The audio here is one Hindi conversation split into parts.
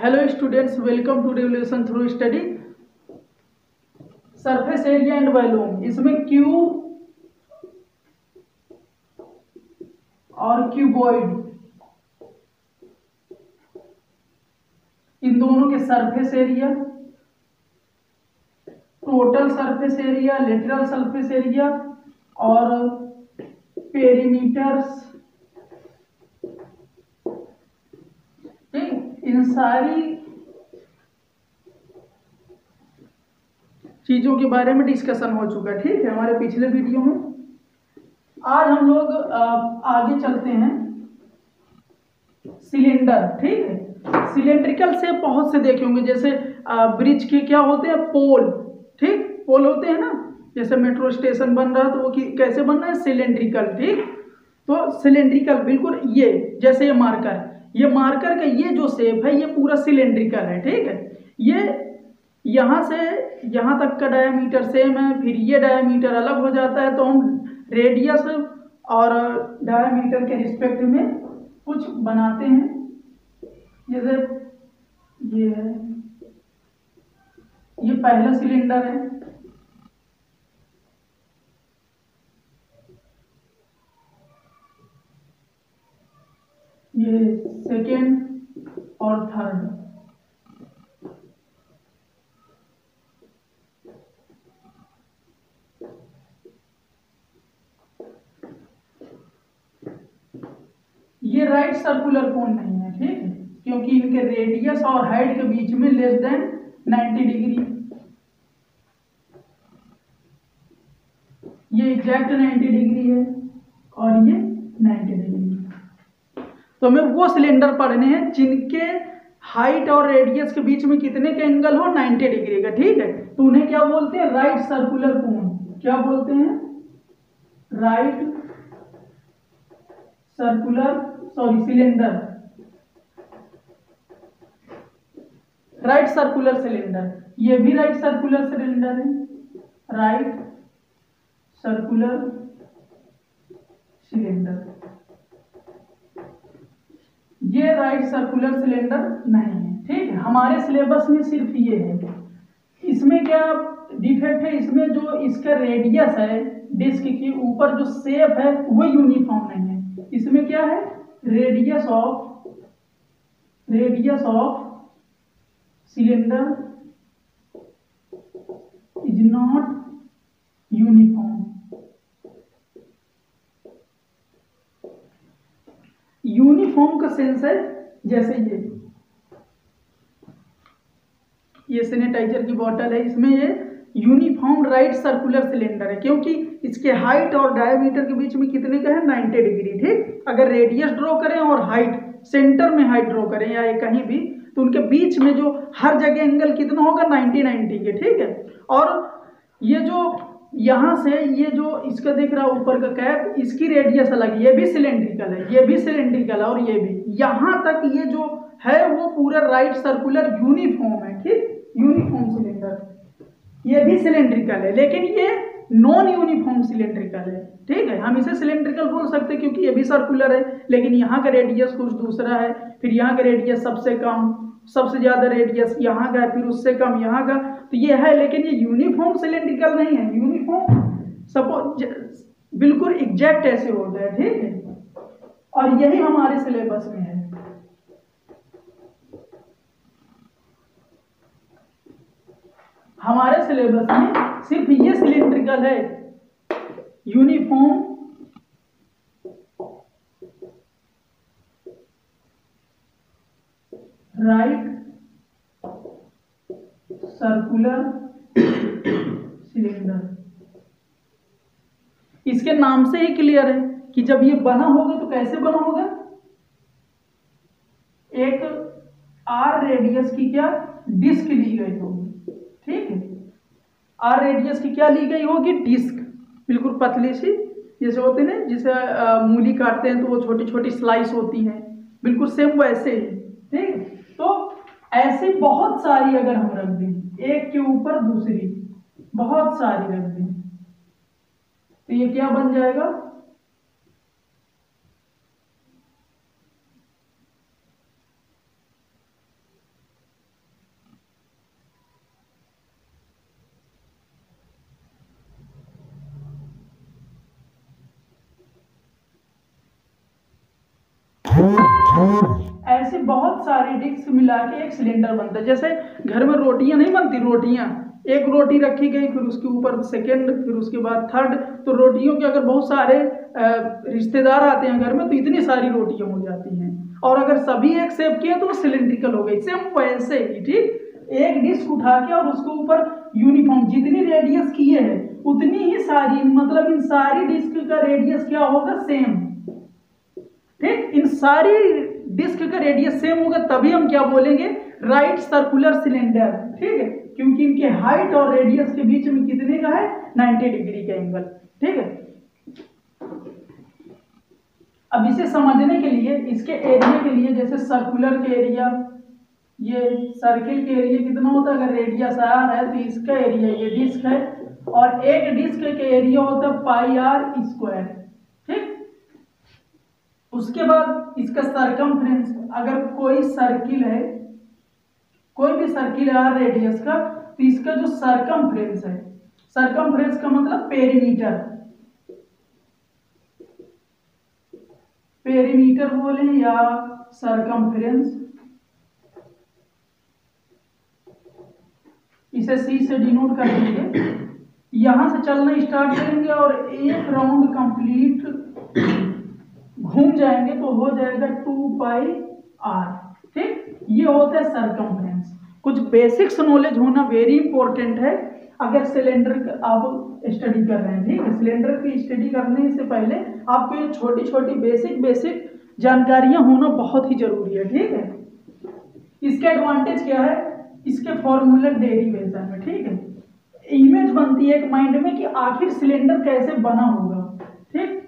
Hello students, welcome to revolution through study. Surface area and volume, इसमें क्यूब और क्यूबॉइड, इन दोनों के surface area, total surface area, lateral surface area और पेरीमीटर्स, ठीक, इन सारी चीजों के बारे में डिस्कशन हो चुका है। ठीक है, हमारे पिछले वीडियो में। आज हम लोग आगे चलते हैं सिलेंडर। ठीक है, सिलेंड्रिकल से बहुत से देखे होंगे, जैसे ब्रिज के क्या होते हैं, पोल। ठीक, पोल होते हैं ना, जैसे मेट्रो स्टेशन बन रहा है तो वो कैसे बन रहा है, सिलेंड्रिकल। ठीक, तो सिलेंड्रिकल बिल्कुल, ये जैसे ये मार्कर का ये जो शेप है ये पूरा सिलेंड्रिकल है। ठीक है, ये यहाँ से यहाँ तक का डायमीटर सेम है, फिर ये डायमीटर अलग हो जाता है, तो हम रेडियस और डायमीटर के रिस्पेक्ट में कुछ बनाते हैं। जैसे ये है, ये पहला सिलेंडर है, ये सेकेंड और थर्ड। ये राइट सर्कुलर कोन नहीं है। ठीक है, क्योंकि इनके रेडियस और हाइट के बीच में लेस देन 90 डिग्री, ये एग्जैक्ट 90 डिग्री है और ये 90 डिग्री। तो हमें वो सिलेंडर पढ़ने हैं जिनके हाइट और रेडियस के बीच में कितने का एंगल हो, 90 डिग्री का। ठीक है, तो उन्हें क्या बोलते हैं, राइट सर्कुलर कोन। क्या बोलते हैं, right circular, cylinder, right circular cylinder. ये भी राइट सर्कुलर सिलेंडर है, राइट सर्कुलर सिलेंडर। ये राइट सर्कुलर सिलेंडर नहीं है। ठीक है, हमारे सिलेबस में सिर्फ ये है। इसमें क्या डिफेक्ट है, इसमें जो इसका रेडियस है डिस्क के ऊपर जो शेप है वो यूनिफॉर्म नहीं है। इसमें क्या है, radius of cylinder is not uniform. Uniform का सेंस है, जैसे ये सैनिटाइजर की बोतल है, इसमें ये यूनिफॉर्म राइट सर्कुलर सिलेंडर है, क्योंकि इसके हाइट और डायमीटर के बीच में कितने का है, 90 डिग्री। ठीक, अगर रेडियस ड्रॉ करें और हाइट, सेंटर में हाइट ड्रॉ करें या कहीं भी, तो उनके बीच में जो हर जगह एंगल कितना होगा, 90 के। ठीक है, और ये जो यहाँ से ये जो इसका दिख रहा है ऊपर का कैप, इसकी रेडियस अलग, ये भी सिलेंड्रिकल है, ये भी सिलेंड्रिकल है, और ये भी, यहाँ तक ये जो है वो पूरा राइट सर्कुलर यूनिफॉर्म है। ठीक, यूनिफॉर्म सिलेंडर, ये भी सिलेंड्रिकल है, लेकिन ये नॉन यूनिफॉर्म सिलेंड्रिकल है। ठीक है, हम इसे सिलेंड्रिकल बोल सकते हैं क्योंकि ये भी सर्कुलर है, लेकिन यहाँ का रेडियस कुछ दूसरा है, फिर यहाँ का रेडियस सबसे कम, सबसे ज्यादा रेडियस यहाँ का है, फिर उससे कम यहाँ का, तो ये है, लेकिन ये यूनिफॉर्म सिलेंड्रिकल नहीं है। यूनिफॉर्म सपोज बिल्कुल एग्जैक्ट ऐसे होता है। ठीक है, और यही हमारे सिलेबस में है। हमारे सिलेबस में सिर्फ ये सिलेंड्रिकल है, यूनिफॉर्म राइट सर्कुलर सिलेंडर। इसके नाम से ही क्लियर है कि जब ये बना होगा तो कैसे बना होगा, एक आर रेडियस की क्या डिस्क ली गई होगी। ठीक है, आर रेडियस की क्या ली गई होगी, डिस्क, बिल्कुल पतली सी, जैसे होते हैं ना, जिसे मूली काटते हैं तो वो छोटी छोटी स्लाइस होती हैं, बिल्कुल सेम वैसे ही। ठीक, तो ऐसी बहुत सारी अगर हम रख दें, एक के ऊपर दूसरी बहुत सारी रख दें, तो ये क्या बन जाएगा, बहुत सारी डिस्क मिला के एक सिलेंडर बनता है। जैसे घर में रोटियां नहीं बनती, रोटियां एक रोटी रखी गई, फिर उसके ऊपर सेकेंड, फिर उसके बाद थर्ड, तो रोटियों के अगर बहुत सारे रिश्तेदार आते हैं घर में तो इतनी सारी रोटियां हो जाती हैं, और अगर सभी एक शेप की है तो वो सिलेंड्रिकल हो गई। सेम वैसे ही, ठीक, एक डिस्क उठा के और उसके ऊपर यूनिफॉर्म जितनी रेडियस किए है उतनी ही सारी, मतलब इन सारी डिस्क का रेडियस क्या होगा, सेम, ठीक, इन सारी डिस्क का रेडियस सेम होगा, तभी हम क्या बोलेंगे, राइट सर्कुलर सिलेंडर, ठीक है, क्योंकि इनके हाइट और रेडियस के बीच में कितने का है, 90 डिग्री का एंगल, ठीक है। अब इसे समझने के लिए, इसके एरिया के लिए, जैसे सर्कुलर के एरिया, ये सर्किल के एरिया कितना होता है, अगर रेडियस आर है तो इसका एरिया, ये डिस्क है, और एक डिस्क के एरिया होता है पाई आर स्क्वायर, ठीक। उसके बाद इसका सरकमफ्रेंस, अगर कोई सर्किल है, कोई भी सर्किल है आर रेडियस का, तो इसका जो सरकमफ्रेंस है, सरकमफ्रेंस का मतलब पेरीमीटर, पेरीमीटर बोले या सरकमफ्रेंस, इसे सी से डिनोट कर देंगे। यहां से चलना स्टार्ट करेंगे और एक राउंड कंप्लीट घूम जाएंगे तो हो जाएगा 2 पाई आर, ठीक, ये होता है सरकमफ्रेंस। कुछ बेसिक्स नॉलेज होना वेरी इंपॉर्टेंट है अगर सिलेंडर आप स्टडी कर रहे हैं, ठीक है। सिलेंडर की स्टडी करने से पहले आपको ये छोटी छोटी बेसिक जानकारियां होना बहुत ही जरूरी है, ठीक है। इसका एडवांटेज क्या है, इसके फॉर्मूला डेरिवेशन में, ठीक है, इमेज बनती है एक माइंड में कि आखिर सिलेंडर कैसे बना होगा, ठीक।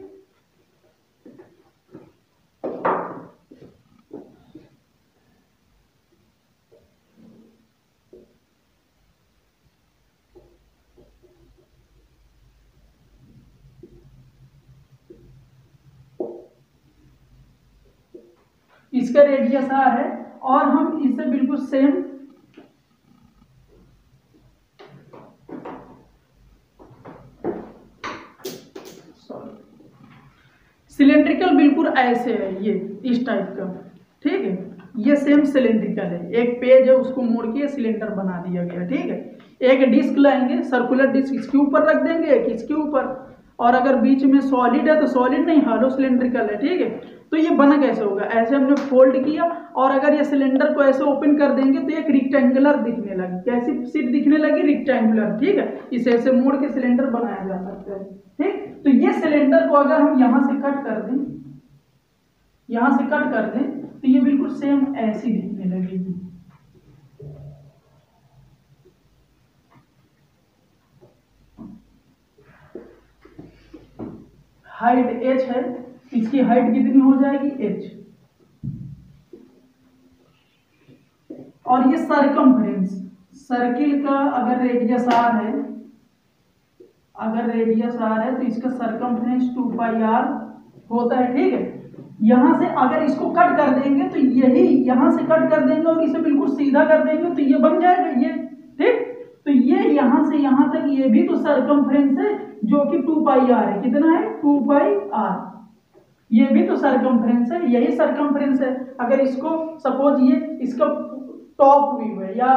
इसका रेडियस आर है और हम इसे बिल्कुल सेम सिलेंड्रिकल बिल्कुल ऐसे है, ये इस टाइप का, ठीक है, ये सेम सिलेंड्रिकल है, एक पेज है उसको मोड़ के सिलेंडर बना दिया गया, ठीक है। एक डिस्क लाएंगे, सर्कुलर डिस्क इसके ऊपर रख देंगे, एक इसके ऊपर, और अगर बीच में सॉलिड है तो सॉलिड नहीं, हॉलो सिलेंड्रिकल है, ठीक है। तो ये बना कैसे होगा, ऐसे हमने फोल्ड किया और अगर ये सिलेंडर को ऐसे ओपन कर देंगे तो एक रेक्टेंगुलर दिखने लगी, कैसी सीट दिखने लगी, रेक्टेंगुलर, ठीक है। इसे ऐसे मोड़ के सिलेंडर बनाया जा सकता है, ठीक। तो ये सिलेंडर को अगर हम यहां से कट कर दें, यहां से कट कर दें तो ये बिल्कुल सेम ऐसी दिखने लगेगी, हाइट h है, इसकी हाइट कितनी हो जाएगी, h, और ये सरकमफ्रेंस, सर्किल का अगर रेडियस r है, अगर रेडियस r है तो इसका सरकमफ्रेंस 2 पाई r होता है, ठीक है। यहां से अगर इसको कट कर देंगे तो यही, यहां से कट कर देंगे और इसे बिल्कुल सीधा कर देंगे तो ये बन जाएगा ये, ठीक। तो ये यहां से यहां तक ये भी तो सरकमफ्रेंस है जो कि 2 पाई r है, कितना है, 2 पाई r, ये भी तो सरकमफ्रेंस है, यही सरकमफ्रेंस है। अगर इसको सपोज ये इसका टॉप व्यू है या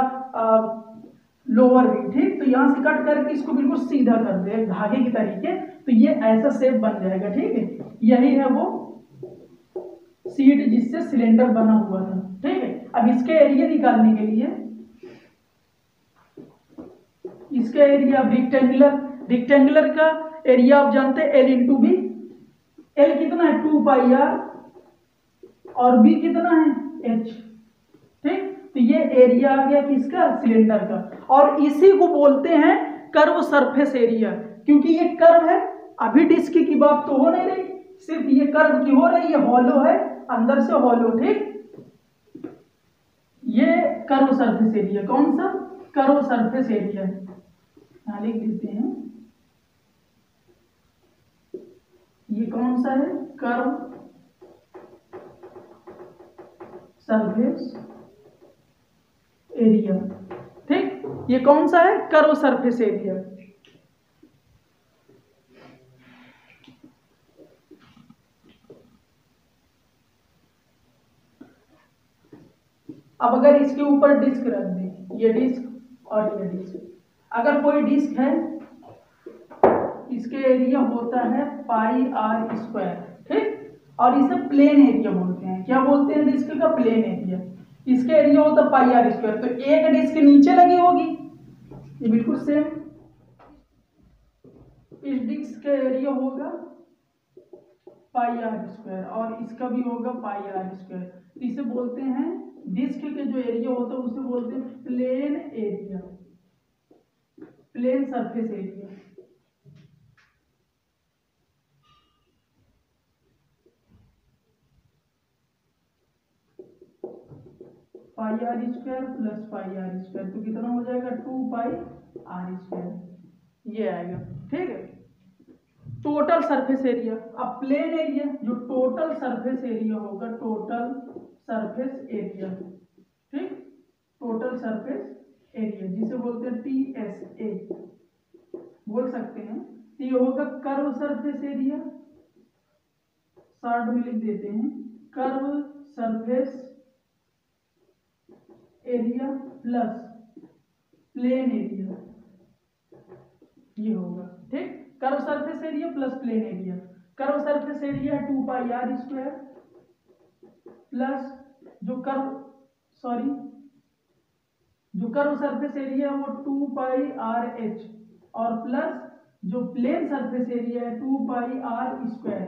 लोअर व्यू, ठीक, तो यहां से कट करके इसको बिल्कुल सीधा कर दे धागे की तरीके, तो ये ऐसा शेप बन जाएगा, ठीक है। यही है वो सीट जिससे सिलेंडर बना हुआ था, ठीक है। अब इसके एरिया निकालने के लिए, इसका एरिया रेक्टेंगुलर का एरिया आप जानते हैं L इंटू बी, L कितना है 2 पाई आर और B कितना है H, ठीक। तो ये एरिया आ गया किसका, सिलेंडर का, और इसी को बोलते हैं कर्व सरफेस एरिया, क्योंकि ये कर्व है, अभी डिस्क की बात तो हो नहीं रही, सिर्फ ये कर्व की हो रही है, हॉलो है, अंदर से हॉलो, ठीक। ये कर्व सरफेस एरिया, कौन सा, कर्व सरफेस एरिया, यहां लिख देते हैं, ये कौन सा है, कर्व सरफेस एरिया, ठीक। ये कौन सा है, कर्व सरफेस एरिया। अब अगर इसके ऊपर डिस्क रख दें, ये डिस्क और ये डिस्क, अगर कोई डिस्क है इसके एरिया होता है पाई आर स्क्वायर, ठीक, और इसे प्लेन एरिया बोलते हैं। क्या बोलते हैं? डिस्क का प्लेन एरिया। इसके एरिया होता है पाई आर स्क्वायर। तो एक डिस्क नीचे लगी होगी, ये बिल्कुल सेम, इस डिस्क का एरिया होगा पाई आर स्क्वायर और इसका भी होगा पाई आर स्क्वायर। इसे बोलते हैं, डिस्क के जो एरिया होता है उसे बोलते हैं plane area, plane surface area. Pi are square plus pi are square, तो कितना हो जाएगा? 2 पाई आर स्क्वायर, ये आएगा, ठीक है। टोटल सरफेस एरिया, अब प्लेन एरिया, जो टोटल सरफेस एरिया होगा, टोटल सरफेस एरिया, ठीक, टोटल सरफेस एरिया जिसे बोलते हैं TSA बोल सकते हैं। तो ये होगा कर्व सरफेस एरिया, शॉर्ट में लिख देते हैं curve surface area plus plain area, ये होगा, ठीक। Curve surface area plus plain area, curve surface area है 2 पाई आर स्क्वायर प्लस जो कर्व सरफेस एरिया है वो 2 पाई आर एच और प्लस जो प्लेन सरफेस एरिया है 2 पाई आर स्क्वायर।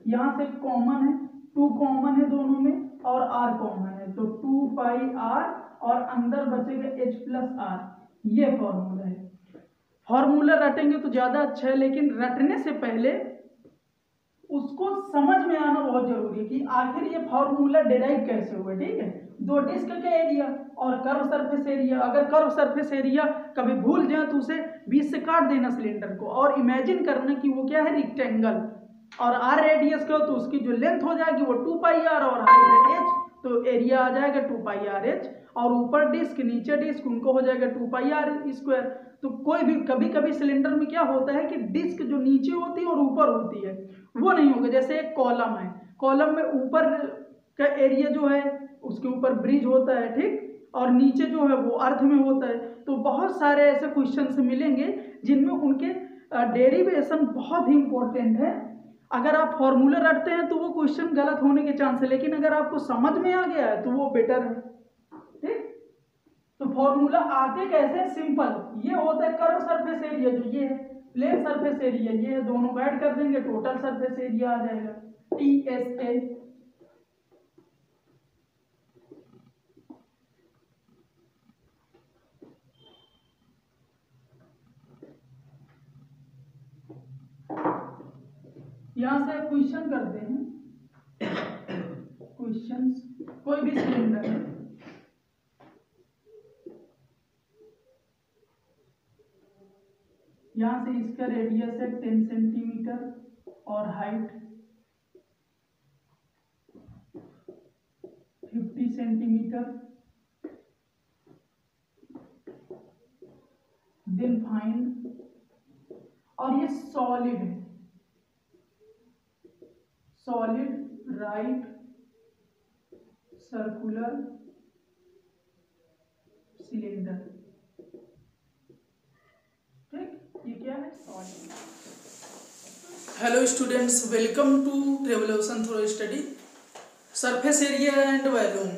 यहां से कॉमन है, 2 कॉमन है दोनों में और r कॉमन है, तो 2 पाई आर और अंदर बचेगा h प्लस आर। ये फॉर्मूला है। फॉर्मूला रटेंगे तो ज्यादा अच्छा है, लेकिन रटने से पहले उसको समझ में आना बहुत जरूरी है कि आखिर ये फॉर्मूला डिराइव कैसे हुआ, ठीक है। दो डिस्क का एरिया और कर्व सरफेस एरिया, अगर कर्व सरफेस एरिया कभी भूल जाए तो उसे बीच से काट देना सिलेंडर को और इमेजिन करना कि वो क्या है, रेक्टेंगल, और आर रेडियस का हो तो उसकी जो लेंथ हो जाएगी वो 2 पाई आर और हाइट है h, तो एरिया आ जाएगा 2 पाई आर एच, और ऊपर डिस्क नीचे डिस्क उनको हो जाएगा 2 पाई आर स्क्वायर। तो कोई भी कभी कभी सिलेंडर में क्या होता है कि डिस्क जो नीचे होती है और ऊपर होती है वो नहीं होगा। जैसे एक कॉलम है, कॉलम में ऊपर का एरिया जो है उसके ऊपर ब्रिज होता है, ठीक, और नीचे जो है वो अर्थ में होता है। तो बहुत सारे ऐसे क्वेश्चन मिलेंगे जिनमें उनके डेरिवेशन बहुत ही इंपॉर्टेंट है। अगर आप फॉर्मूला रटते हैं तो वो क्वेश्चन गलत होने के चांस है, लेकिन अगर आपको समझ में आ गया है तो वो बेटर है, ठीक। तो फॉर्मूला आते कैसे? सिंपल, ये होता है कर्व सरफेस एरिया, जो ये है प्लेन सरफेस एरिया, ये है, दोनों को ऐड कर देंगे टोटल सरफेस एरिया आ जाएगा TSA। यहां से क्वेश्चन करते हैं, क्वेश्चंस, कोई भी सिलेंडर है, यहां से इसका रेडियस है 10 सेंटीमीटर और हाइट 50 सेंटीमीटर। देन फाइंड, और ये सॉलिड है, सॉलिड राइट सर्कुलर सिलेंडर, ठीक, ये क्या है? Solid. Hello students, welcome to revolution through study. Surface area and volume,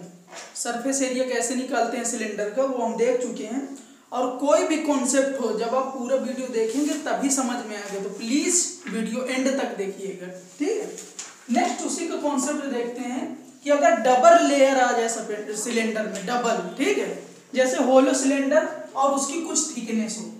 surface area कैसे निकालते हैं सिलेंडर का वो हम देख चुके हैं। और कोई भी कॉन्सेप्ट हो, जब आप पूरा वीडियो देखेंगे तभी समझ में आएगा, तो प्लीज वीडियो एंड तक देखिएगा, ठीक है। नेक्स्ट उसी का कॉन्सेप्ट देखते हैं कि अगर डबल लेयर आ जाए सिलेंडर में, डबल, ठीक है, जैसे होलो सिलेंडर और उसकी कुछ थिकनेस हो,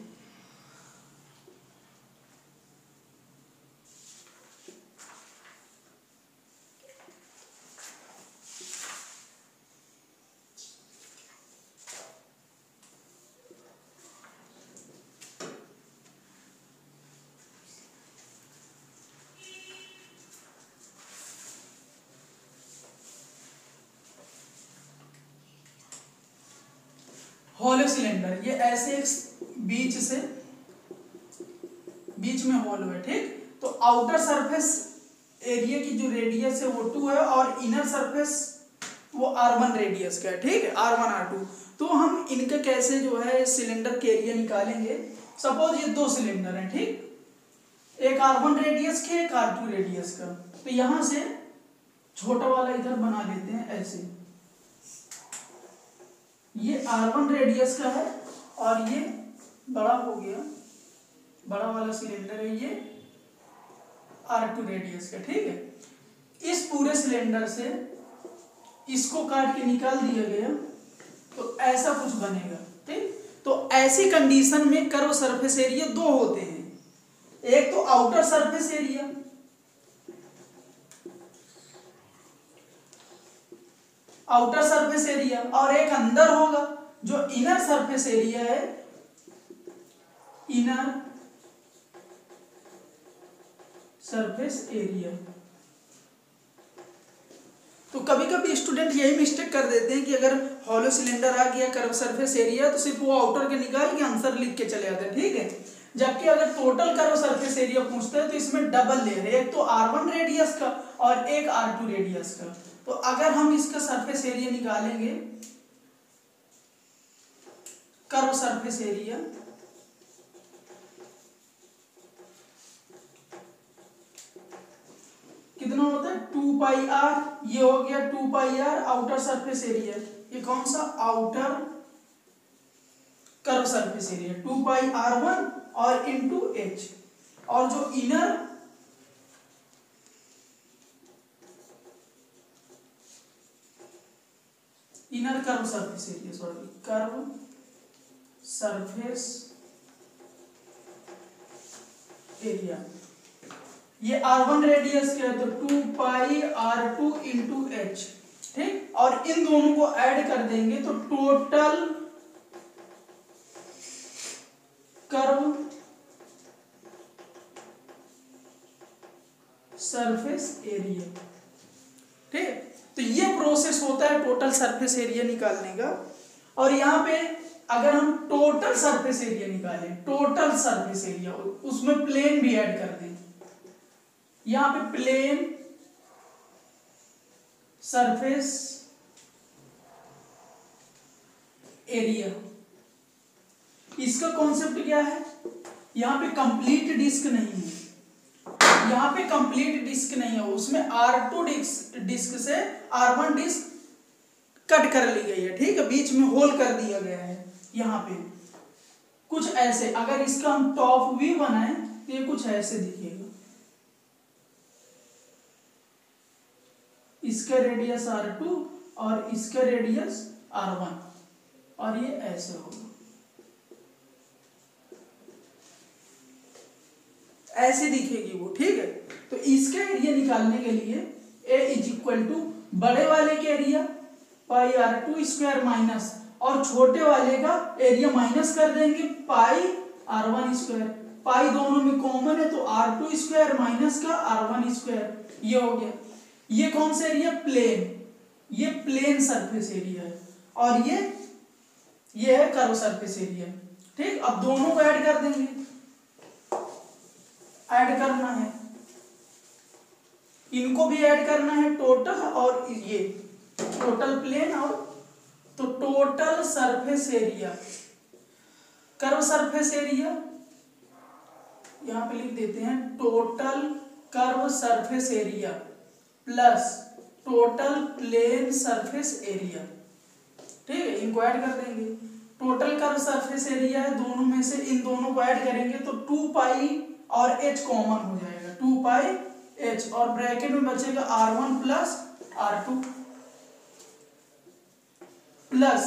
होलो सिलेंडर, ये ऐसे एक बीच में होल है, ठीक। तो आउटर सरफेस एरिया की जो रेडियस है वो 2 है और इनर सरफेस वो R1 रेडियस का है, ठीक है, R1 R2। तो हम इनका कैसे जो है सिलेंडर के एरिया निकालेंगे। सपोज ये दो सिलेंडर हैं, ठीक, एक R1 रेडियस के, एक R2 रेडियस का। तो यहां से छोटा वाला इधर बना लेते हैं ऐसे, ये R1 रेडियस का है और ये बड़ा हो गया, बड़ा वाला सिलेंडर है ये R2 रेडियस का, ठीक है। इस पूरे सिलेंडर से इसको काट के निकाल दिया गया तो ऐसा कुछ बनेगा, ठीक। तो ऐसी कंडीशन में कर्व सरफेस एरिया दो होते हैं, एक तो outer surface area, outer surface area, और एक अंदर होगा जो इनर सरफेस एरिया है, इनर सरफेस एरिया। तो कभी कभी स्टूडेंट यही मिस्टेक कर देते हैं कि अगर हॉलो सिलेंडर आ गया कर्व सरफेस एरिया तो सिर्फ वो आउटर के निकाल के आंसर लिख के चले जाते हैं, ठीक है। जबकि अगर टोटल कर्व सरफेस एरिया पूछते हैं तो इसमें डबल लेयर है, एक तो R1 रेडियस का और एक R2 रेडियस का। तो अगर हम इसका सरफेस एरिया निकालेंगे, कर्व सरफेस एरिया, कितना होता है 2πr, ये हो गया 2πr आउटर सरफेस एरिया। ये कौन सा outer curve surface area 2πr1 और इंटू h, और जो inner curve surface area, sorry curve surface area, ये R1 रेडियस का है तो 2πr2 इंटू h, ठीक। और इन दोनों को ऐड कर देंगे तो टोटल कर्व सरफेस एरिया, ठीक। तो ये प्रोसेस होता है टोटल सरफेस एरिया निकालने का। और यहां पे अगर हम टोटल सरफेस एरिया निकालें, टोटल सरफेस एरिया, उसमें प्लेन भी ऐड कर दें, यहां पे प्लेन सरफेस एरिया, इसका कॉन्सेप्ट क्या है, यहां पे कंप्लीट डिस्क नहीं है, यहां पे कंप्लीट डिस्क नहीं है, उसमें R2 डिस्क से R1 डिस्क कट कर ली गई है, ठीक है, बीच में होल कर दिया गया है। यहां पे कुछ ऐसे, अगर इसका हम टॉप व्यू बनाएं तो ये कुछ ऐसे दिखेगा, इसका रेडियस R2 और इसका रेडियस R1, और ये ऐसे होगा, ऐसे दिखेगी वो, ठीक है। तो इसका एरिया निकालने के लिए A इज इक्वल टू बड़े वाले के एरिया πr2 स्क्वायर माइनस, और छोटे वाले का एरिया माइनस कर देंगे πr1 स्क्वायर, पाई दोनों में कॉमन है तो R2 स्क्वायर माइनस का R1 स्क्वायर, ये हो गया। ये कौन सा एरिया, प्लेन, ये प्लेन सरफेस एरिया है, और ये है कर्व सरफेस एरिया, ठीक। अब दोनों को ऐड कर देंगे, ऐड करना है, इनको भी ऐड करना है टोटल, और ये टोटल प्लेन, और तो total surface area, curve surface area यहां पे लिख देते हैं total curve surface area plus total plane surface area, ठीक है, इनको ऐड कर देंगे। टोटल कर्व सरफेस एरिया है, दोनों में से इन दोनों को ऐड करेंगे तो 2π और h कॉमन हो जाएगा, 2πh, और ब्रैकेट में बचेगा R1 प्लस R2 प्लस,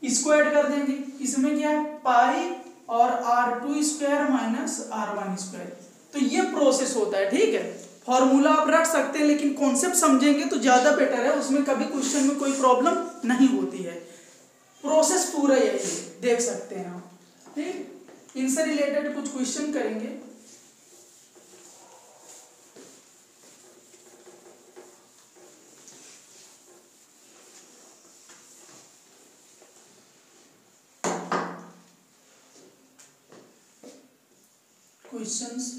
इसको ऐड कर देंगे, इसमें क्या है पाई और R2 square minus R1 square. तो ये प्रोसेस होता है, ठीक है। फॉर्मूला आप रख सकते हैं, लेकिन कॉन्सेप्ट समझेंगे तो ज्यादा बेटर है, उसमें कभी क्वेश्चन में कोई प्रॉब्लम नहीं होती है। प्रोसेस पूरा यही है, देख सकते हैं आप, ठीक। इनसे रिलेटेड कुछ क्वेश्चन करेंगे। क्वेश्चंस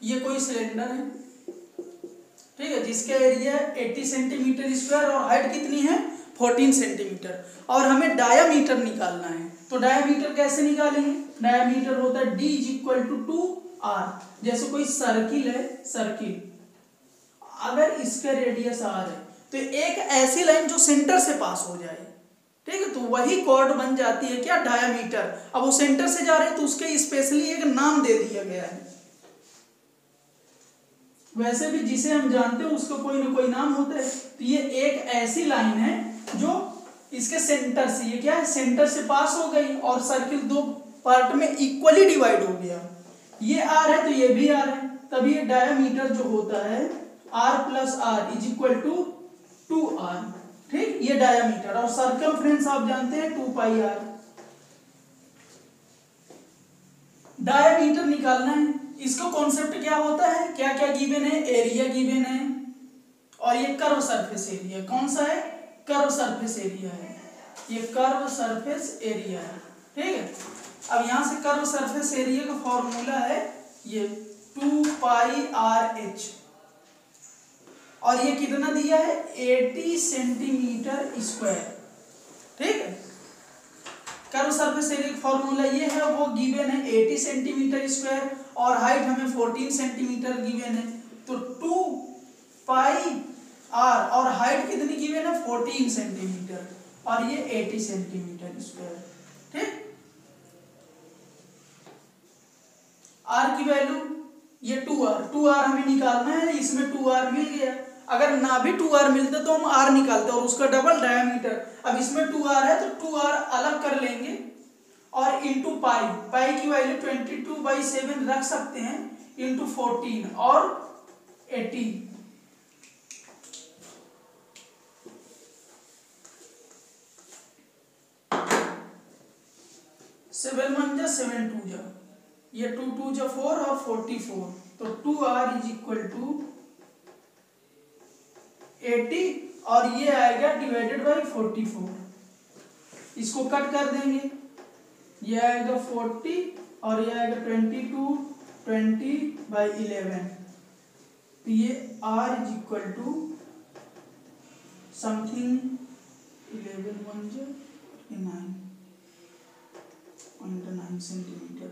ये कोई सिलेंडर है, ठीक है, जिसका एरिया 80 सेंटीमीटर स्क्वायर और हाइट कितनी है 14 सेंटीमीटर, और हमें डायामीटर निकालना है। तो डायामीटर कैसे निकालेंगे? डायामीटर होता है d = 2r। जैसे कोई सर्किल है, सर्किल अगर इसका रेडियस r है तो एक ऐसी लाइन जो सेंटर से पास हो जाए, ठीक है, तो वही कॉर्ड बन जाती है क्या, डायामीटर। अब वो सेंटर से जा रहे हैं तो उसके स्पेशली एक नाम दे दिया गया है। वैसे भी जिसे हम जानते हैं उसका कोई ना कोई नाम होता है। तो ये एक ऐसी लाइन है जो इसके सेंटर से, ये क्या है, सेंटर से पास हो गई और सर्किल दो पार्ट में इक्वली डिवाइड हो गया। ये r है तो ये भी r है, तब ये डायामीटर जो होता है r + r = 2r, ठीक, ये डायामीटर। और सर्कमफ्रेंस आप जानते हैं 2πr। डायामीटर निकालना है, इसका कॉन्सेप्ट क्या होता है, क्या क्या गिवन है, एरिया गिवन है और ये कर्व सरफेस एरिया। कौन सा है, कर्व सरफेस एरिया है, ये कर्व सरफेस एरिया है, ठीक है। अब यहां से कर्व सरफेस एरिया का फॉर्मूला है ये 2πrh, और ये कितना दिया है 80 सेंटीमीटर स्क्वायर, ठीक है। कर्व सरफेस एरिया का फॉर्मूला ये है, वो गिवन है 80 सेंटीमीटर स्क्वायर और हाइट हमें 14 सेंटीमीटर गिवन है। तो 2πr और हाइट कितनी गिवन है 14 सेंटीमीटर और ये 80 सेंटीमीटर स्क्वायर, ठीक। r की वैल्यू ये 2r हमें निकालना है, इसमें 2r मिल गया। अगर ना भी 2r मिलता तो हम r निकालते और उसका डबल डायमीटर। अब इसमें 2r है तो 2r अलग कर लेंगे और इंटू पाई की वैल्यू 22/7 रख सकते हैं, इंटू 14 और 80। 7 1 जा 7 2 जा, ये 2 2 जा 4 और 44, तो 2r = 80 और ये आएगा डिवाइडेड बाई 44। इसको कट कर देंगे, ये आएगा 40 और ये आएगा 22 20/11। तो ये r = समथिंग 11 1 जा 9.9 सेंटीमीटर।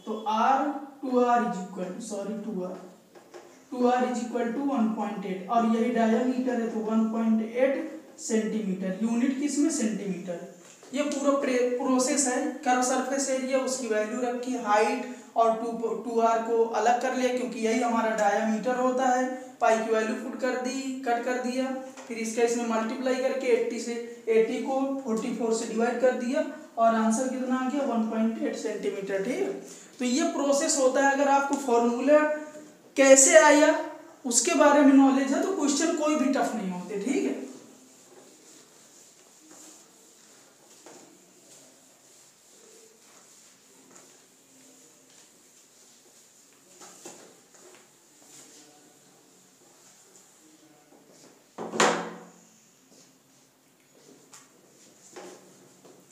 तो r 1.8 और यही डायमीटर है तो 1.8 सेंटीमीटर। यूनिट किसमें, सेंटीमीटर। ये पूरा प्रोसेस है। कर्व सरफेस एरिया, उसकी वैल्यू रखी, हाइट और 2r को अलग कर लिया क्योंकि यही हमारा डायमीटर होता है। पाई की वैल्यू पुट कर दी, कट कर दिया, फिर इसका इसमें मल्टीप्लाई करके 80 को 44 से डिवाइड कर दिया और आंसर कितना आ गया 1.8 सेंटीमीटर, ठीक है। तो ये प्रोसेस होता है। अगर आपको फॉर्मूला कैसे आया उसके बारे में नॉलेज है तो क्वेश्चन कोई भी टफ नहीं होते, ठीक है।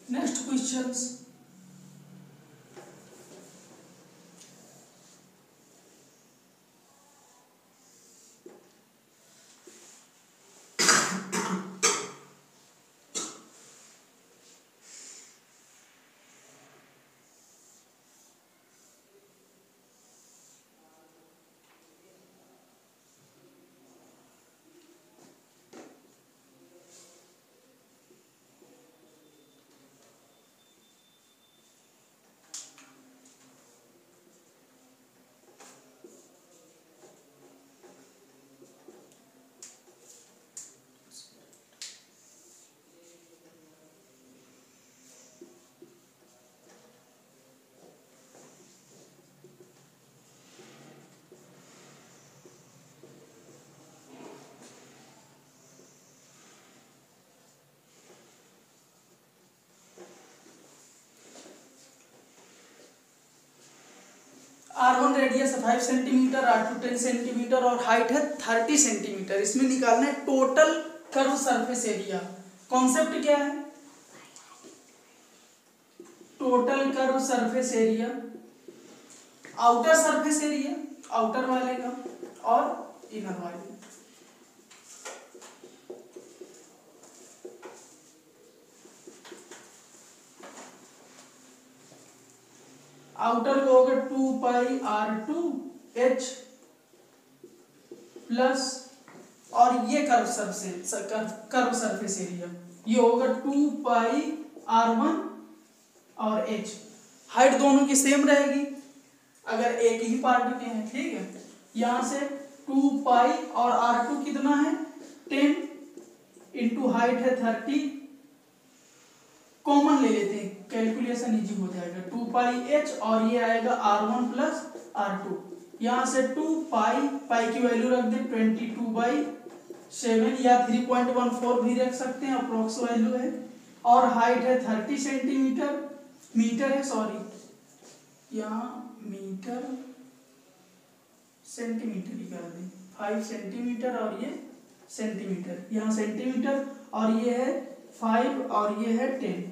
Next questions. R1 radius 5 centimetre, R2 10 centimetre और हाइट है 30 सेंटीमीटर। इसमें निकालना है total curve surface area. Concept क्या है, total curve surface area, outer surface area outer वाले का और इनर वाले। आउटर को होगा 2πr2h प्लस, और ये कर्व सरफेस एरिया ये होगा 2πr1 और h। हाइट दोनों की सेम रहेगी अगर एक ही पार्ट के हैं, ठीक है। यहां से 2π और r2 कितना है 10 इंटू हाइट है 30, कॉमन ले लेते हैं कैलकुलेशन इजी हो जाएगा। 2πh और ये आएगा r1 प्लस r2। यहां से 2π की वैल्यू रख दें 22/7 या 3.14 भी रख सकते हैं, अप्रोक्स वैल्यू है। और हाइट है 30 सेंटीमीटर, मीटर है सॉरी, यहाँ मीटर सेंटीमीटर ही कर दें, 5 सेंटीमीटर और ये सेंटीमीटर, यहाँ सेंटीमीटर और ये है 5 और ये है 10,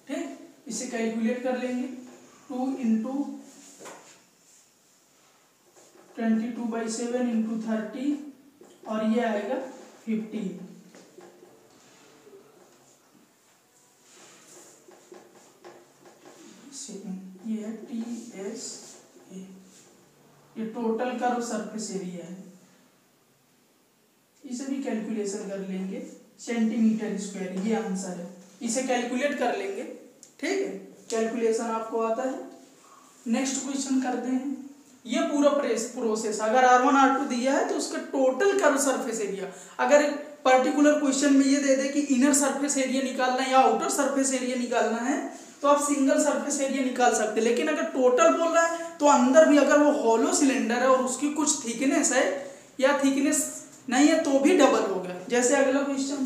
ठीक। इसे कैलकुलेट कर लेंगे 2 इंटू 22/7 इंटू 30 और ये आएगा 50। ये है TSA, ये टोटल कर्व सरफेस एरिया है। इसे भी कैलकुलेशन कर लेंगे, सेंटीमीटर स्क्वायर ये आंसर है, इसे कैलकुलेट कर लेंगे, ठीक है। कैलकुलेशन आपको आता है। नेक्स्ट क्वेश्चन करते हैं। ये पूरा प्रोसेस अगर R1 R2 दिया है तो उसका टोटल कर्व सरफेस एरिया, अगर पर्टिकुलर क्वेश्चन में ये दे दे कि इनर सरफेस एरिया निकालना है या आउटर सरफेस एरिया निकालना है तो आप सिंगल सरफेस एरिया निकाल सकते हैं। लेकिन अगर टोटल बोल रहा है तो अंदर भी अगर वो हॉलो सिलेंडर है और उसकी कुछ थिकनेस है या थिकनेस नहीं है तो भी डबल होगा। जैसे अगला क्वेश्चन,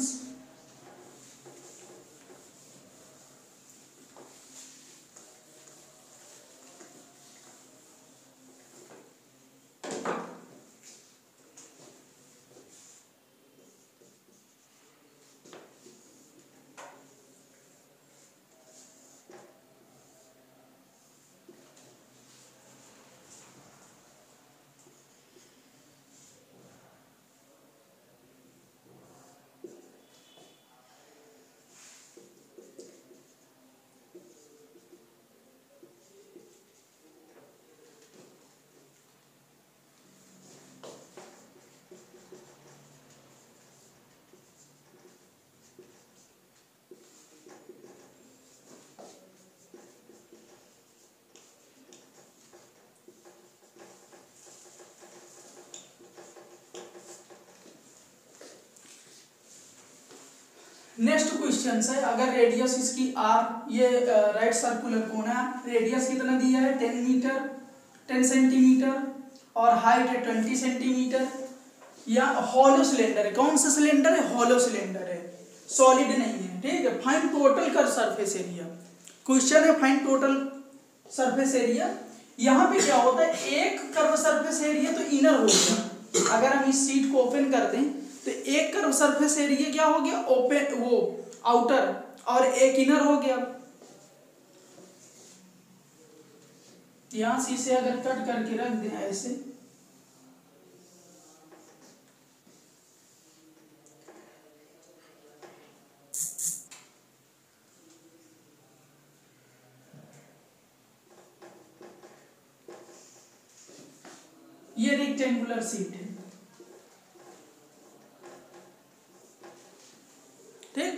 नेक्स्ट क्वेश्चन है, अगर रेडियस इसकी r, ये राइट सर्कुलर कोन है, रेडियस कितना दिया है 10 सेंटीमीटर और हाइट है 20 सेंटीमीटर, या हॉलो सिलेंडर है। कौन सा सिलेंडर है? हॉलो सिलेंडर है, सॉलिड नहीं है, ठीक है। Find total curve surface area, question है फाइंड टोटल सरफेस एरिया। यहाँ पे क्या होता है, एक कर्व सरफेस एरिया तो इनर हो गया, अगर हम इस सीट को ओपन कर दें तो एक कर्व सरफेस एरिया क्या हो गया, ओपन, वो आउटर, और एक इनर हो गया। यहां से इसे अगर कट करके रख दें ऐसे, ये रेक्टेंगुलर सीट है, ठीक।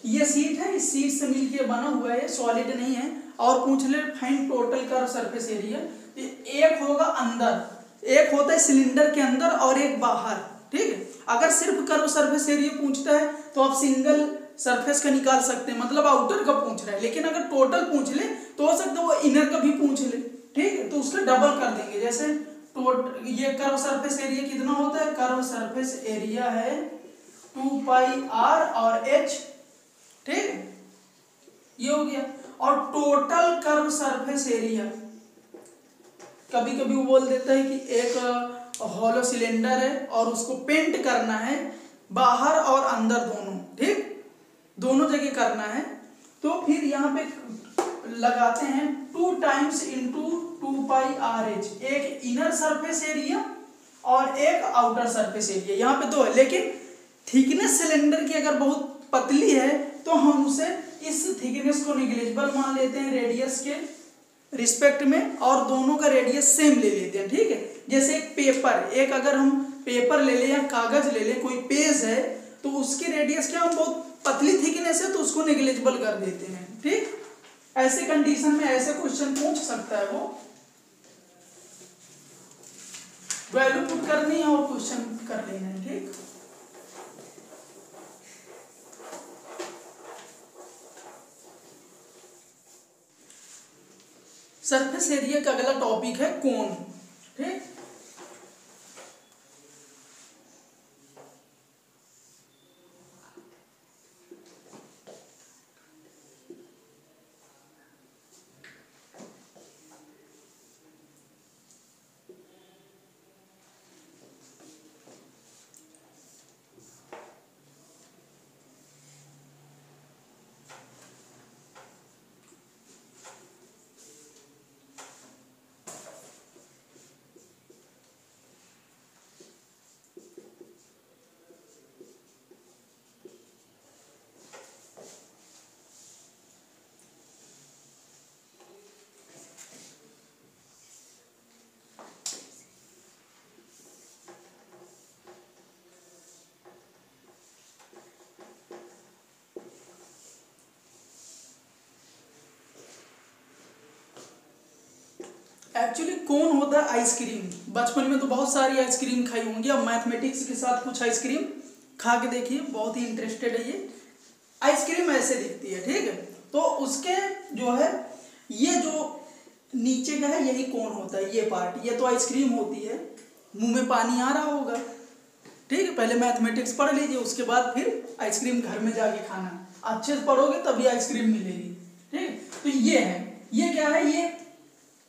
ये सीट है, इस सीट से मिलके बना हुआ है, सॉलिड नहीं है। और पूछ ले find total curve surface area, एक होगा अंदर, एक होता है सिलेंडर के अंदर और एक बाहर, ठीक है। अगर सिर्फ कर्व सरफेस एरिया पूछता है तो आप सिंगल सरफेस का निकाल सकते हैं, मतलब आउटर का पूछ रहा है। लेकिन अगर टोटल पूछ ले तो हो सकता है वो इनर का भी पूछ ले, ठीक है, तो उसका डबल कर देंगे। जैसे ये कर्व सरफेस एरिया कितना होता है, कर्व सरफेस एरिया है 2πr और h, ठीक, ये हो गया। और टोटल कर्व सरफेस एरिया, कभी कभी वो बोल देता है कि एक हॉलो सिलेंडर है और उसको पेंट करना है बाहर और अंदर दोनों, ठीक, दोनों जगह करना है। तो फिर यहाँ पे लगाते हैं 2 टाइम्स इंटू 2πRH, एक इनर सरफेस एरिया और एक आउटर सरफेस एरिया, यहाँ पे दो है। लेकिन थिकनेस सिलेंडर की अगर बहुत पतली है तो हम उसे इस थिकनेस को निग्लिजिबल मान लेते हैं रेडियस के रिस्पेक्ट में, और दोनों का रेडियस सेम ले लेते हैं, ठीक है। जैसे एक पेपर, एक अगर हम पेपर ले लें या कागज ले लें, कोई पेज है, तो उसकी रेडियस क्या, हम बहुत पतली थिकनेस है तो उसको नेग्लिजिबल कर देते हैं, ठीक। ऐसे कंडीशन में ऐसे क्वेश्चन पूछ सकता है, वो वैल्यू पुट करनी है और क्वेश्चन कर लेना है, ठीक। सरफेस एरिया का अगला टॉपिक है कोन, ठीक। एक्चुअली कौन होता है आइसक्रीम। बचपन में तो बहुत सारी आइसक्रीम खाई होंगी, अब मैथमेटिक्स के साथ कुछ आइसक्रीम खा के देखिए, बहुत ही इंटरेस्टेड है ये। आइसक्रीम ऐसे दिखती है, ठीक है। तो उसके जो है ये जो नीचे का है यही कौन होता है, ये पार्ट, ये तो आइसक्रीम होती है। मुंह में पानी आ रहा होगा, ठीक है। पहले मैथमेटिक्स पढ़ लीजिए, उसके बाद फिर आइसक्रीम घर में जाके खाना, अच्छे से पढ़ोगे तभी आइसक्रीम मिलेगी, ठीक। तो ये है, ये क्या है,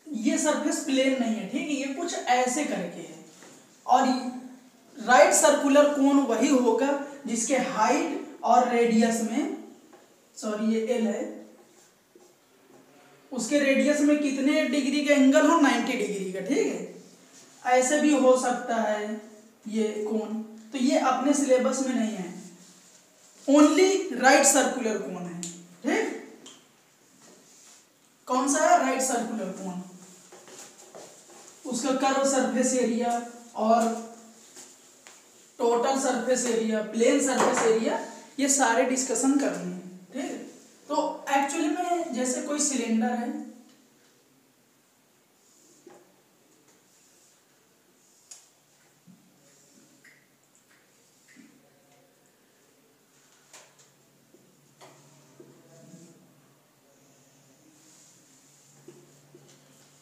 ये सरफेस प्लेन नहीं है, ठीक है, ये कुछ ऐसे करके है। और राइट सर्कुलर कोन वही होगा जिसके हाइट और रेडियस में, सॉरी ये एल है, उसके रेडियस में कितने डिग्री का एंगल हो, 90 डिग्री का, ठीक है। ऐसे भी हो सकता है ये कोन, तो ये अपने सिलेबस में नहीं है, ओनली राइट सर्कुलर कोन है, ठीक। कौन सा है, राइट सर्कुलर कोन। उसका कर्व सरफेस एरिया और total surface area, plane surface area, ये सारे डिस्कशन करनी है, ठीक है। तो एक्चुअली में जैसे कोई सिलेंडर है,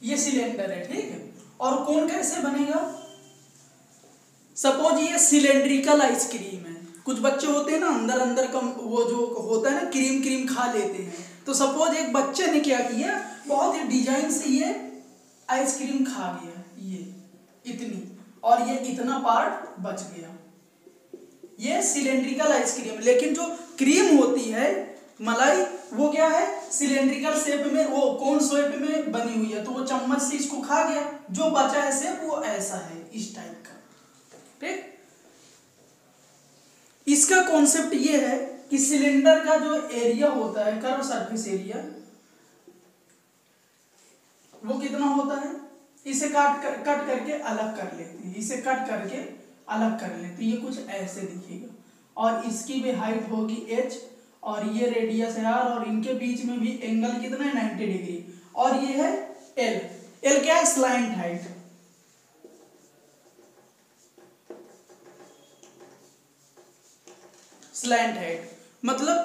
ये सिलेंडर है, ठीक है। और कोन कैसे बनेगा, सपोज ये सिलेंड्रिकल आइसक्रीम है। कुछ बच्चे होते हैं ना अंदर अंदर का वो जो होता है ना, क्रीम क्रीम खा लेते हैं। तो सपोज एक बच्चे ने क्या किया, बहुत ही डिजाइन से ये आइसक्रीम खा गया, ये इतनी, और ये इतना पार्ट बच गया, ये सिलेंड्रिकल आइसक्रीम। लेकिन जो क्रीम होती है मलाई, वो क्या है, सिलेंड्रिकल शेप में, वो कोन शेप में बनी हुई है, तो वो चम्मच से इसको खा गया, जो बचा है शेप वो ऐसा है, इस टाइप का, ठीक। इसका कॉन्सेप्ट ये है कि सिलेंडर का जो एरिया होता है, कर्व सरफेस एरिया, वो कितना होता है, इसे कट करके अलग कर लेते हैं, इसे कट करके अलग कर लेते हैं, ये कुछ ऐसे दिखेगा। और इसकी भी हाइट होगी h, और ये रेडियस है r, और इनके बीच में भी एंगल कितना है, 90 डिग्री। और ये है l, l क्या है, स्लाइंट हाइट। स्लैंट हाइट मतलब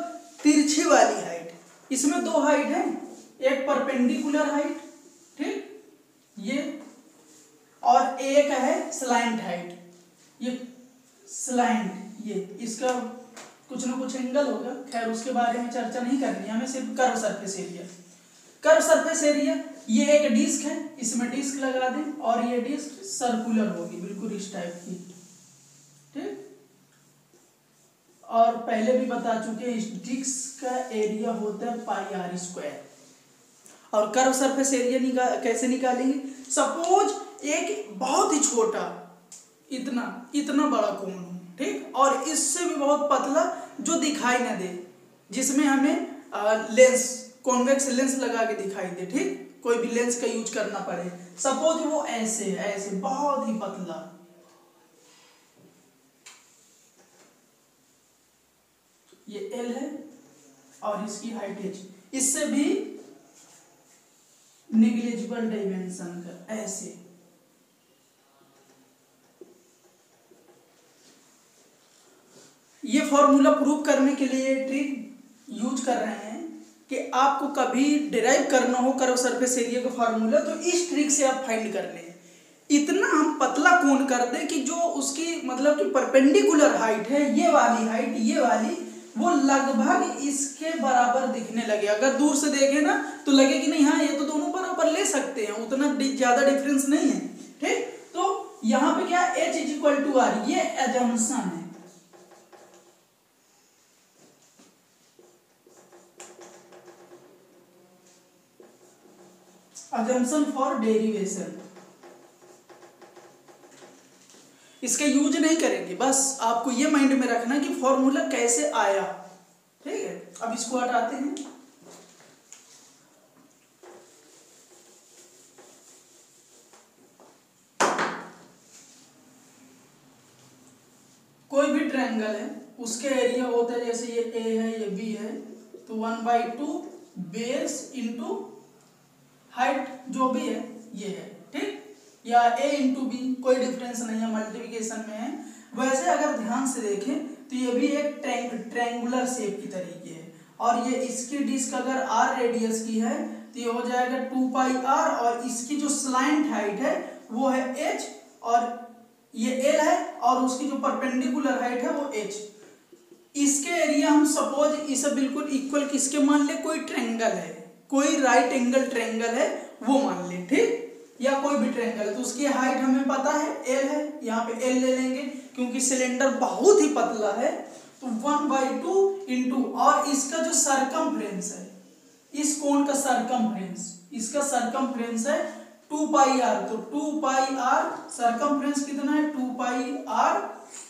तिरछी वाली हाइट। इसमें दो हाइट है, एक परपेंडिकुलर हाइट, ठीक, ये, और एक है स्लैंट हाइट, ये स्लैंट, ये इसका कुछ ना कुछ एंगल होगा, खैर उसके बारे में चर्चा नहीं करनी है हमें, सिर्फ curve surface area. Curve surface area, ये एक डिस्क है, इसमें डिस्क लगा दें, और ये डिस्क सर्कुलर होगी बिल्कुल इस टाइप की, ठीक। और पहले भी बता चुके, इस डिस्क का एरिया होता है पाई r स्क्वायर। और कर्व सरफेस एरिया कैसे निकालेंगे? सपोज एक बहुत ही छोटा इतना बड़ा कोन हो, ठीक, और इससे भी बहुत पतला जो दिखाई ना दे, जिसमें हमें लेंस कॉन्वेक्स लेंस लगा के दिखाई दे, ठीक, कोई भी लेंस का यूज करना पड़े। सपोज वो ऐसे बहुत ही पतला, ये L है और इसकी हाइट H, इससे भी नेग्लिजिबल डायमेंशन का ऐसे। ये फॉर्मूला प्रूव करने के लिए ट्रिक यूज कर रहे हैं कि आपको कभी डिराइव करना हो कर्व सरफेस एरिया का फॉर्मूला, तो इस ट्रिक से आप फाइंड कर लें। इतना हम पतला कोण कर दें कि जो उसकी मतलब कि परपेंडिकुलर हाइट है, ये वाली हाइट, ये वाली, वो लगभग इसके बराबर दिखने लगे। अगर दूर से देखें ना तो लगे कि नहीं हाँ ये तो दोनों बराबर ले सकते हैं, उतना ज्यादा डिफरेंस नहीं है, ठीक। तो यहाँ पे क्या H = R, ये एजम्पशन है। assumption फॉर डेरिवेशन, इसका यूज नहीं करेंगे, बस आपको ये माइंड में रखना कि फॉर्मूला कैसे आया, ठीक है। अब इसको हटाते हैं। कोई भी ट्रायंगल है उसके एरिया होता है, जैसे ये A है, ये B है, तो 1/2 बेस इंटू हाइट जो भी है ये है, ठीक, या A × B, कोई डिफरेंस नहीं है, मल्टीप्लिकेशन में है। वैसे अगर ध्यान से देखें तो ये भी एक ट्रायंगुलर शेप की तरीके है, और ये इसकी डिस्क अगर R रेडियस की है तो ये हो जाएगा 2πr, और इसकी जो स्लैंट हाइट है वो है H, और ये L है, और उसकी जो परपेंडिकुलर हाइट है वो H। इसके एरिया हम सपोज इसे बिल्कुल इक्वल किसके मान ले, कोई ट्रायंगल है, कोई राइट एंगल ट्रायंगल है वो मान ले, ठीक, या कोई भी ट्रायंगल है, तो उसकी हाइट हमें पता है L है, यहाँ पे L ले लेंगे क्योंकि सिलेंडर बहुत ही पतला है, तो 1/2 इंटू, और इसका जो सरकमफ्रेंस है, इस कोण का सरकमफ्रेंस, इसका सरकमफ्रेंस है 2πr, तो 2πr सरकमफ्रेंस कितना है 2πr,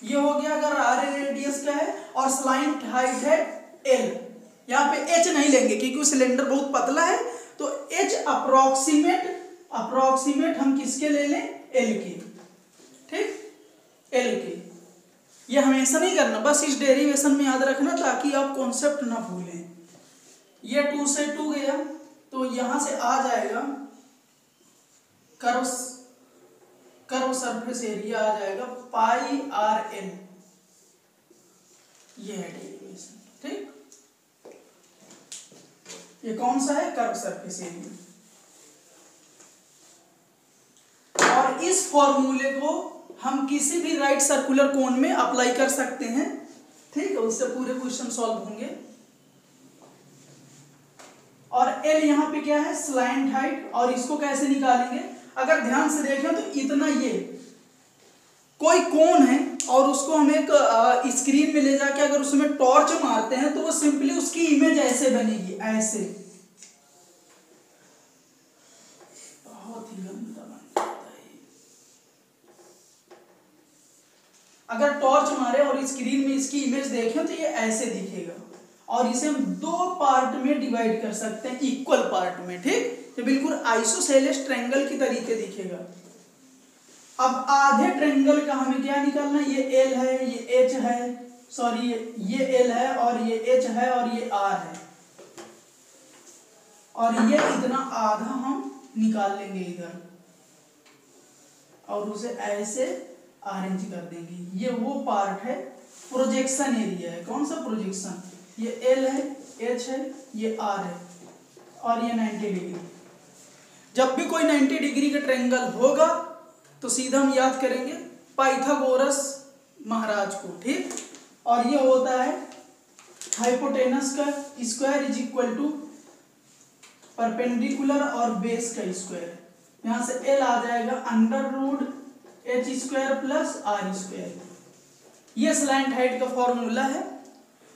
ये हो गया अगर R रेडियस का है, और स्लाइंट हाइट है L। यहाँ पे H नहीं लेंगे क्योंकि सिलेंडर बहुत पतला है, तो H अप्रोक्सीमेट हम किसके ले लें, L के, ठीक, L के। ये हमेशा नहीं करना, बस इस डेरिवेशन में याद रखना ताकि आप कॉन्सेप्ट ना भूलें। ये 2 से 2 गया तो यहां से आ जाएगा कर्व सरफेस एरिया आ जाएगा πRL, ये है डेरिवेशन, ठीक। ये कौन सा है, कर्व सरफेस एरिया। और इस फॉर्मूले को हम किसी भी राइट सर्कुलर कोन में अप्लाई कर सकते हैं, ठीक है, उससे पूरे क्वेश्चन सॉल्व होंगे। और L यहाँ पे क्या है, स्लैंट हाइट, और इसको कैसे निकालेंगे, अगर ध्यान से देखें तो इतना, ये कोई कोन है और उसको हम एक स्क्रीन में ले जाके अगर उसमें टॉर्च मारते हैं तो वो सिंपली उसकी इमेज ऐसे बनेगी, ऐसे, बहुत ही गंदा बनता है। अगर टॉर्च मारे और स्क्रीन में इसकी इमेज देखें तो ये ऐसे दिखेगा, और इसे हम 2 पार्ट में डिवाइड कर सकते हैं, इक्वल पार्ट में, ठीक, तो बिल्कुल आइसोसेलेस ट्रायंगल की तरीके दिखेगा। अब आधे ट्रायंगल का हमें क्या निकालना है, ये L है, ये H है, सॉरी ये L है और ये H है और ये R है, और ये इतना आधा हम निकाल लेंगे इधर, और उसे ऐसे अरेंज कर देंगे। ये वो पार्ट है, प्रोजेक्शन एरिया है। कौन सा प्रोजेक्शन, ये L है, H है, ये R है, और ये 90 डिग्री। जब भी कोई 90 डिग्री का ट्रायंगल होगा तो सीधा हम याद करेंगे पाइथागोरस महाराज को, ठीक, और ये होता है हाइपोटेनस का square is equal to perpendicular और बेस का स्क्वायर। यहां से L आ जाएगा √h² प्लस R²। ये स्लैंट हाइट का फॉर्मूला है।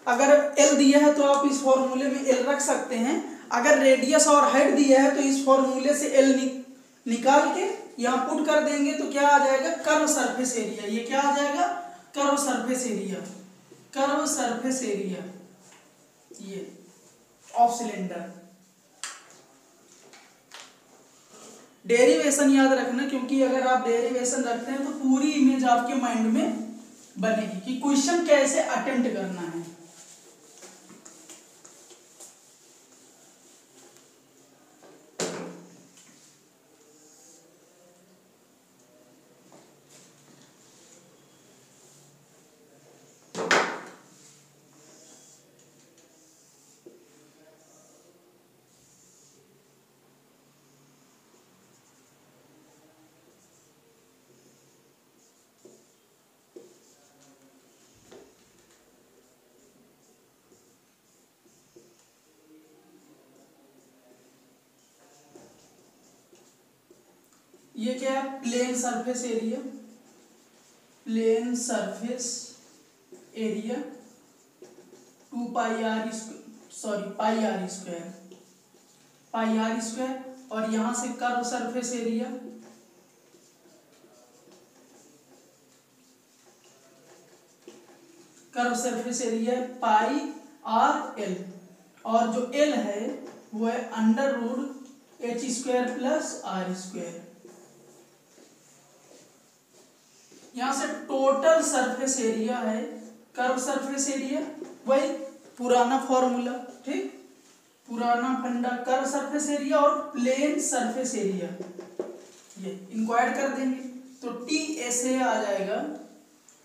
अगर L दिया है तो आप इस फॉर्मूले में L रख सकते हैं, अगर रेडियस और हाइट दिया है तो इस फॉर्मूले से एल निकाल के यहाँ पुट कर देंगे तो क्या आ जाएगा, कर्व सरफेस एरिया। ये क्या आ जाएगा, curve surface area, curve surface area ये ऑफ सिलेंडर। डेरिवेशन याद रखना, क्योंकि अगर आप डेरिवेशन रखते हैं तो पूरी इमेज आपके माइंड में बनेगी कि क्वेश्चन कैसे अटेम्प्ट करना है। ये क्या है, plane surface area, plane surface area 2 pi are square, और यहां से curve surface area pi are L, और जो एल है वो है under root H square plus R square. यहां से टोटल सरफेस एरिया है, कर्व सरफेस एरिया वही पुराना फॉर्मूला, ठीक, पुराना फंडा, कर्व सरफेस एरिया और प्लेन सरफेस एरिया, ये इनको ऐड कर देंगे तो टी एस ए आ जाएगा।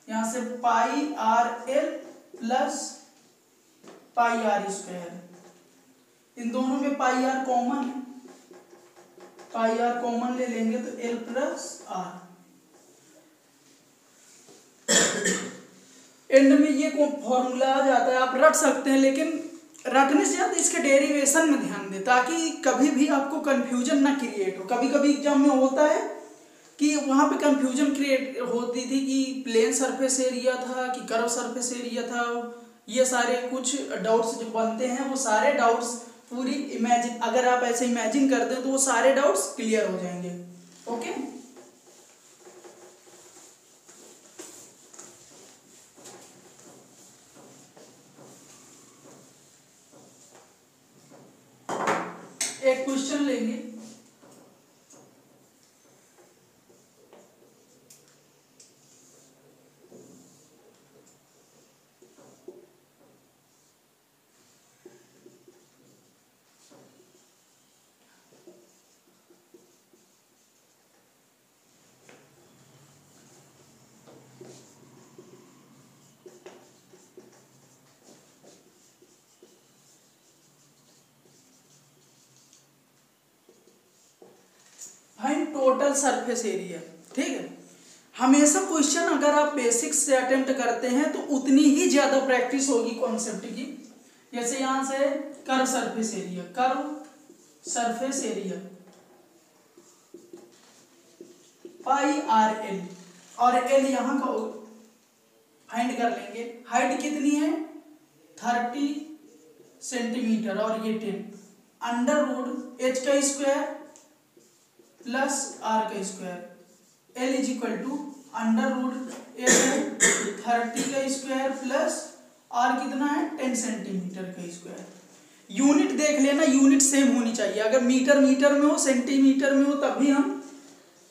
यहां से pi are l plus pi are square, इन दोनों में पाई आर कॉमन है, पाई आर कॉमन ले लेंगे तो एल प्लस आर। एंड में ये फॉर्मूला आ जाता है, आप रट सकते हैं, लेकिन रटने से ज्यादा इसके डेरिवेशन में ध्यान दें ताकि कभी भी आपको कंफ्यूजन ना क्रिएट हो। कभी कभी एग्जाम में होता है कि वहां पे कंफ्यूजन क्रिएट होती थी कि प्लेन सरफेस एरिया था कि कर्व सरफेस एरिया था, ये सारे कुछ डाउट्स जो बनते हैं वो सारे डाउट्स पूरी इमेजिन, अगर आप ऐसे इमेजिन करते हैं तो वो सारे डाउट्स क्लियर हो जाएंगे। ओके, एक क्वेश्चन लेंगे, टोटल सरफेस एरिया, ठीक है। हमेशा क्वेश्चन अगर आप बेसिक्स से अटेम्प्ट करते हैं तो उतनी ही ज्यादा प्रैक्टिस होगी कॉन्सेप्ट की। जैसे यहां से curve surface area pi are L, और एल यहां का फाइंड कर लेंगे। हाइट कितनी है 30 सेंटीमीटर और ये 10, अंडर रूट एच का स्क्वायर प्लस आर का square, L is equal to under root H 30 का स्क्वायर प्लस आर कितना है 10 सेंटीमीटर का स्क्वायर। यूनिट देख लेना, यूनिट सेम होनी चाहिए, अगर मीटर में हो सेंटीमीटर में हो तभी हम,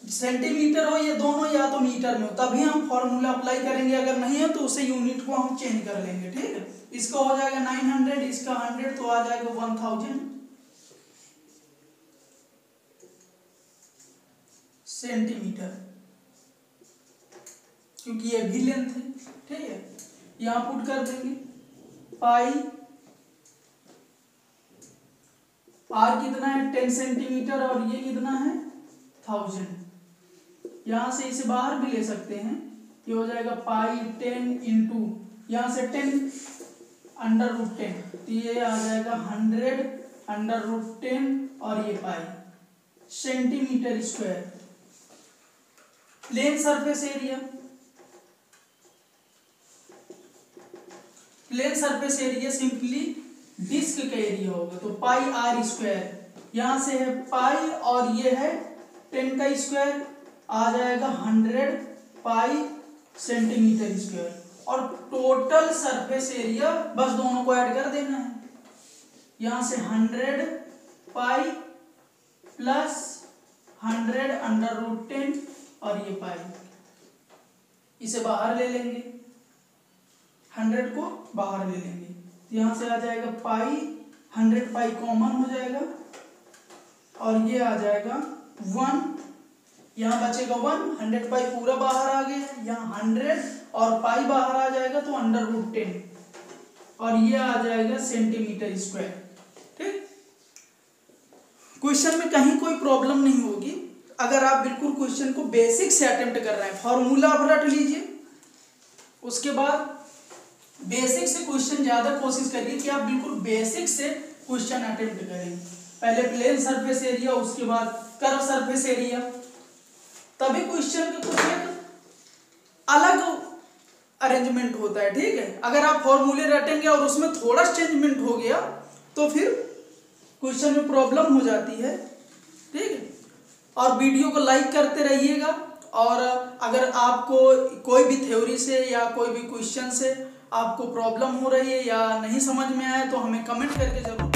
सेंटीमीटर हो ये दोनों या तो मीटर में हो तभी हम फॉर्मूला अप्लाई करेंगे, अगर नहीं है तो उसे यूनिट को हम चेंज कर लेंगे, ठीक है। इसका हो जाएगा 900, इसका 100 तो आ जाएगा 1000 सेंटीमीटर, क्योंकि ये भी लेंथ है, ठीक है। यहां पुट कर देंगे पाई आर कितना है 10 सेंटीमीटर और ये कितना है 1000, यहां से इसे बाहर भी ले सकते हैं, ये हो जाएगा पाई 10 इंटू यहां से 10 अंडर रूट 10 तो ये आ जाएगा 100 अंडर रूट 10 और ये पाई centimetre square. Plane surface area simply disc का एरिया होगा, तो पाई आर स्क्वायर, यहाँ से है पाई और ये है 10 का स्क्वायर, आ जाएगा 100 पाई सेंटीमीटर स्क्वायर। और टोटल सरफेस एरिया बस दोनों को ऐड कर देना है, यहाँ से 100 पाई प्लस 100 अंडर रूट 10 और ये पाई, इसे बाहर ले लेंगे, 100 को बाहर ले लेंगे, तो यहाँ से आ जाएगा पाई, 100 पाई कॉमन हो जाएगा और ये आ जाएगा 1, यहाँ बचेगा 1, 100 पाई पूरा बाहर आ गया, यहाँ 100 और पाई बाहर आ जाएगा तो अंडर रूट 10 और ये आ जाएगा सेंटीमीटर स्क्वायर। ठीक, क्वेश्चन में कहीं कोई प्रॉब्लम नहीं होगी अगर आप बिल्कुल क्वेश्चन को बेसिक से अटेम्प्ट कर रहे हैं। फॉर्मूला आप रट लीजिए, उसके बाद बेसिक से क्वेश्चन ज्यादा कोशिश करिए कि आप बिल्कुल बेसिक से क्वेश्चन अटेम्प्ट करें। पहले प्लेन सरफेस एरिया, उसके बाद कर्व सरफेस एरिया, तभी क्वेश्चन का कुछ एक अलग अरेंजमेंट होता है। ठीक है, अगर आप फॉर्मूले रटेंगे और उसमें थोड़ा चेंजमेंट हो गया तो फिर क्वेश्चन में प्रॉब्लम हो जाती है। ठीक है, और वीडियो को लाइक करते रहिएगा, और अगर आपको कोई भी थ्योरी से या कोई भी क्वेश्चन से आपको प्रॉब्लम हो रही है या नहीं समझ में आए तो हमें कमेंट करके जरूर